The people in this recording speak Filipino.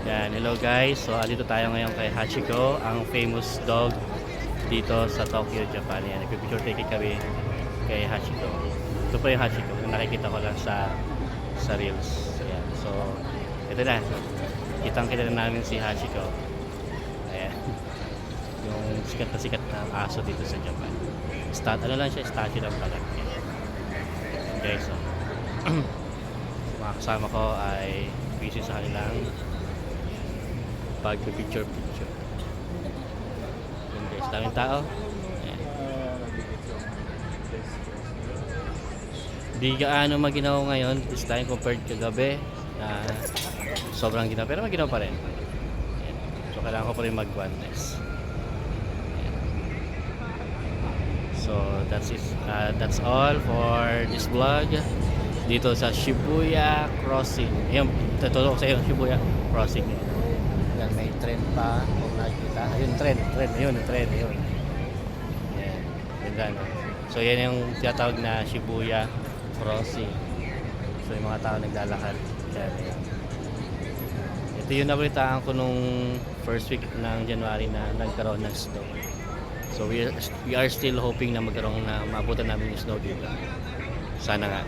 Yan, hello guys. So, andito tayo ngayon kay Hachiko, ang famous dog dito sa Tokyo, Japan. Yan, nagpipicture take kami kay Hachiko. Ito po yung Hachiko na nakikita ko lang sa Reels. Ayan. So, ito na. Kitang-kita na namin si Hachiko. Ayan. Yung sikat na aso dito sa Japan. Ano lang siya, statue lang pala. Ayan guys, so. Mga kasama ko ay busy sa kanilang picture. Yun guys, daming tao. Ayan. Di gaano maginaw ngayon this time compared kagabi na sobrang ginaw, pero maginaw pa rin. Ayan. So kailangan ko pa rin mag-guantes. So that's it. That's all for this vlog dito sa Shibuya Crossing. Ayun, tutulong ko sa iyo Shibuya Crossing. Yan, may trend pa kung nakikita. Ayun, trend. Ayun, trend. Ayun. Yan. Ganda, no? So, yan yung tinatawag na Shibuya Crossing. So, yung mga tao naglalakad. Yan. Ito yung nabalitaan ko nung first week ng January na nagkaroon ng snow. So, we are still hoping na magkaroon na maabutan namin yung snow dito. Sana nga.